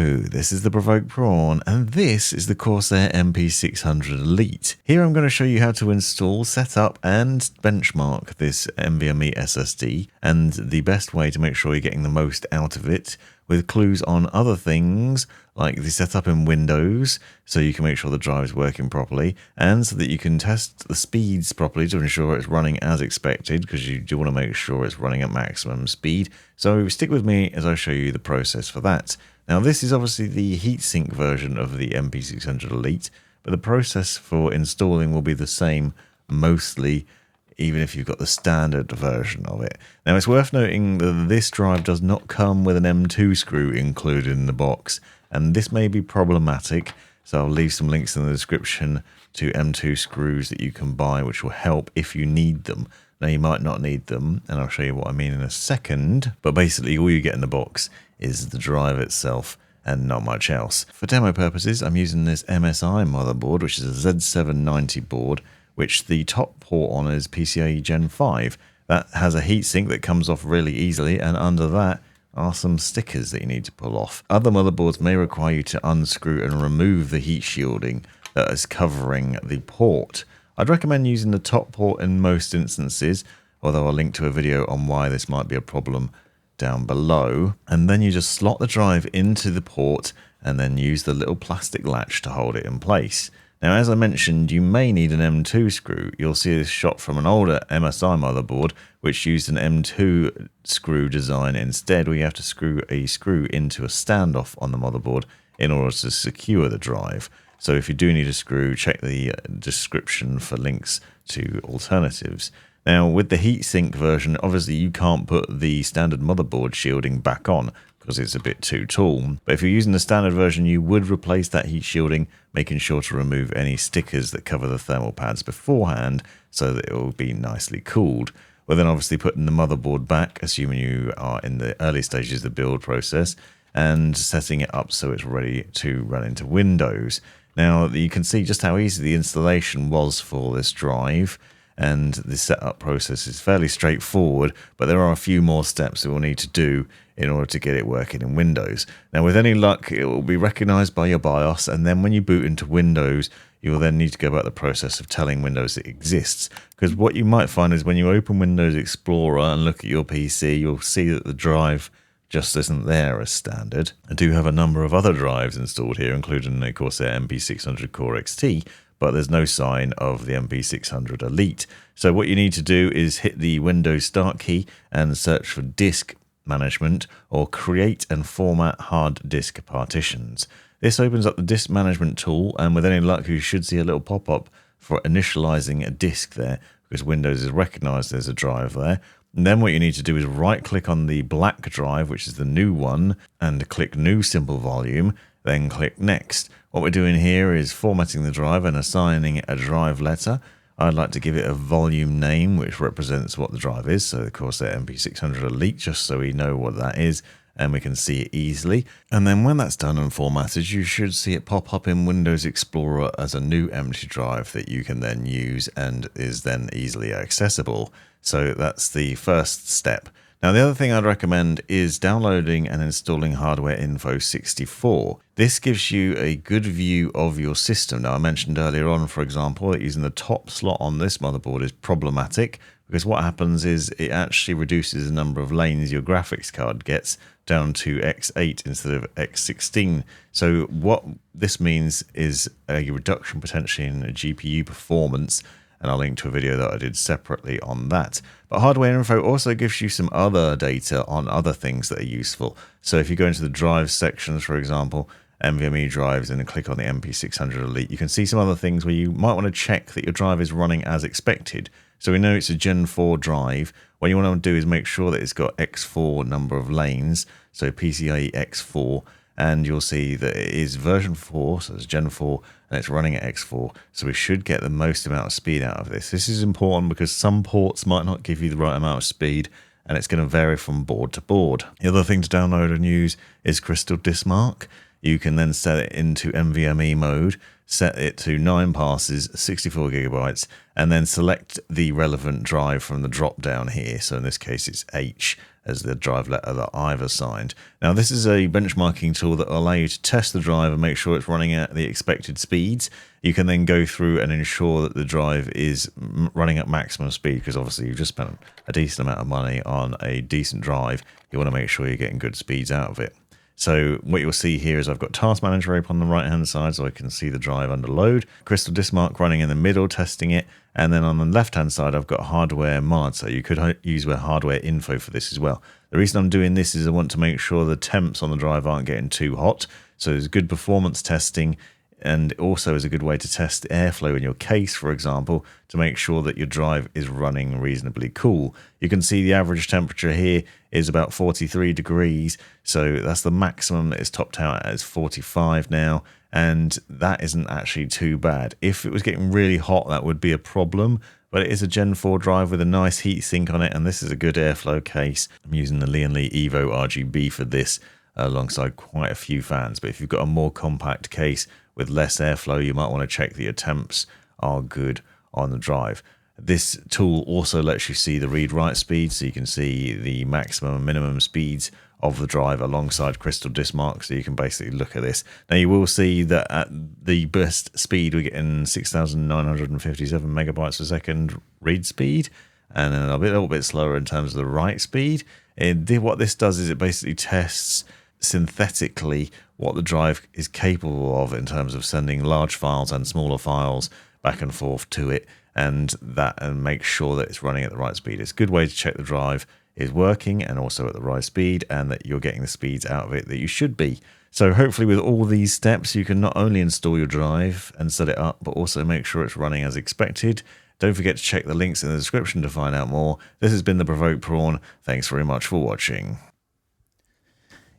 Hello, this is the Provoked Prawn, and this is the Corsair MP600 Elite. Here I'm going to show you how to install, set up, and benchmark this NVMe SSD, and the best way to make sure you're getting the most out of it, with clues on other things, like the setup in Windows, so you can make sure the drive is working properly, and so that you can test the speeds properly to ensure it's running as expected, because you do want to make sure it's running at maximum speed. So stick with me as I show you the process for that. Now this is obviously the heatsink version of the MP600 Elite, but the process for installing will be the same mostly, even if you've got the standard version of it. Now it's worth noting that this drive does not come with an M.2 screw included in the box, and this may be problematic, so I'll leave some links in the description to M.2 screws that you can buy, which will help if you need them. Now you might not need them, and I'll show you what I mean in a second, but basically all you get in the box is the drive itself and not much else. For demo purposes, I'm using this MSI motherboard, which is a Z790 board, which the top port on is PCIe Gen4. That has a heatsink that comes off really easily, and under that are some stickers that you need to pull off. Other motherboards may require you to unscrew and remove the heat shielding that is covering the port. I'd recommend using the top port in most instances, although I'll link to a video on why this might be a problem down below. And then you just slot the drive into the port and then use the little plastic latch to hold it in place. Now, as I mentioned, you may need an M.2 screw. You'll see this shot from an older MSI motherboard, which used an M.2 screw design instead, where you have to screw a screw into a standoff on the motherboard in order to secure the drive. So if you do need a screw, check the description for links to alternatives. Now, with the heatsink version, obviously you can't put the standard motherboard shielding back on because it's a bit too tall. But if you're using the standard version, you would replace that heat shielding, making sure to remove any stickers that cover the thermal pads beforehand so that it will be nicely cooled. We're then obviously putting the motherboard back, assuming you are in the early stages of the build process, and setting it up so it's ready to run into Windows. Now, you can see just how easy the installation was for this drive, and the setup process is fairly straightforward, but there are a few more steps that we'll need to do in order to get it working in Windows. Now, with any luck, it will be recognized by your BIOS, and then when you boot into Windows, you will then need to go about the process of telling Windows it exists. Because what you might find is when you open Windows Explorer and look at your PC, you'll see that the drive just isn't there as standard. I do have a number of other drives installed here, including the Corsair MP600 Core XT, but there's no sign of the MP600 Elite. So what you need to do is hit the Windows Start key and search for Disk Management or Create and Format Hard Disk Partitions. This opens up the Disk Management tool, and with any luck you should see a little pop-up for initializing a disk there, because Windows has recognized there's a drive there. And then what you need to do is right-click on the black drive, which is the new one, and click New Simple Volume, then click Next. What we're doing here is formatting the drive and assigning a drive letter. I'd like to give it a volume name, which represents what the drive is, so of course the MP600 Elite, just so we know what that is, and we can see it easily. And then when that's done and formatted, you should see it pop up in Windows Explorer as a new empty drive that you can then use and is then easily accessible. So that's the first step. Now, the other thing I'd recommend is downloading and installing Hardware Info 64. This gives you a good view of your system. Now, I mentioned earlier on, for example, that using the top slot on this motherboard is problematic, because what happens is it actually reduces the number of lanes your graphics card gets down to X8 instead of X16. So what this means is a reduction potentially in GPU performance, and I'll link to a video that I did separately on that. But Hardware Info also gives you some other data on other things that are useful. So if you go into the drive sections, for example, NVMe drives, and then click on the MP600 Elite, you can see some other things where you might want to check that your drive is running as expected. So we know it's a Gen 4 drive. What you want to do is make sure that it's got X4 number of lanes, so PCIe X4, and you'll see that it is version 4, so it's Gen 4, and it's running at X4, so we should get the most amount of speed out of this. This is important because some ports might not give you the right amount of speed, and it's going to vary from board to board. The other thing to download and use is Crystal Disk Mark. you can then set it into NVMe mode, set it to 9 passes, 64 gigabytes, and then select the relevant drive from the drop down here. So in this case, it's H as the drive letter that I've assigned. Now, this is a benchmarking tool that will allow you to test the drive and make sure it's running at the expected speeds. You can then go through and ensure that the drive is running at maximum speed, because obviously you've just spent a decent amount of money on a decent drive. You want to make sure you're getting good speeds out of it. So what you'll see here is I've got Task Manager open on the right hand side, so I can see the drive under load. Crystal Disk Mark running in the middle, testing it. And then on the left hand side, I've got hardware mod, so you could use hardware info for this as well. The reason I'm doing this is I want to make sure the temps on the drive aren't getting too hot. So there's good performance testing, and also is a good way to test the airflow in your case, for example, to make sure that your drive is running reasonably cool. You can see the average temperature here is about 43 degrees, so that's the maximum that is topped out at is 45 now, and that isn't actually too bad. If it was getting really hot, that would be a problem, but it is a Gen 4 drive with a nice heat sink on it, and this is a good airflow case. I'm using the Lian Li Evo RGB for this, alongside quite a few fans, but if you've got a more compact case with less airflow, you might want to check that your temps are good on the drive. This tool also lets you see the read-write speed, so you can see the maximum and minimum speeds of the drive alongside Crystal Disk Mark, so you can basically look at this. Now you will see that at the best speed we're getting 6,957 megabytes per second read speed, and then a little bit slower in terms of the write speed. What this does is it basically tests synthetically what the drive is capable of in terms of sending large files and smaller files back and forth to it, and make sure that it's running at the right speed. It's a good way to check the drive is working and also at the right speed, and that you're getting the speeds out of it that you should be. So hopefully with all these steps, you can not only install your drive and set it up, but also make sure it's running as expected. Don't forget to check the links in the description to find out more. This has been the Provoked Prawn. Thanks very much for watching.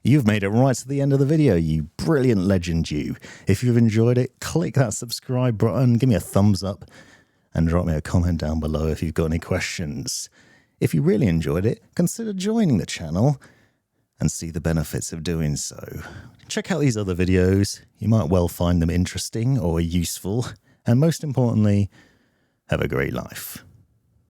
You've made it right to the end of the video, you brilliant legend you. If you've enjoyed it, click that subscribe button, give me a thumbs up, and drop me a comment down below if you've got any questions. If you really enjoyed it, consider joining the channel and see the benefits of doing so. Check out these other videos, you might well find them interesting or useful, and most importantly, have a great life.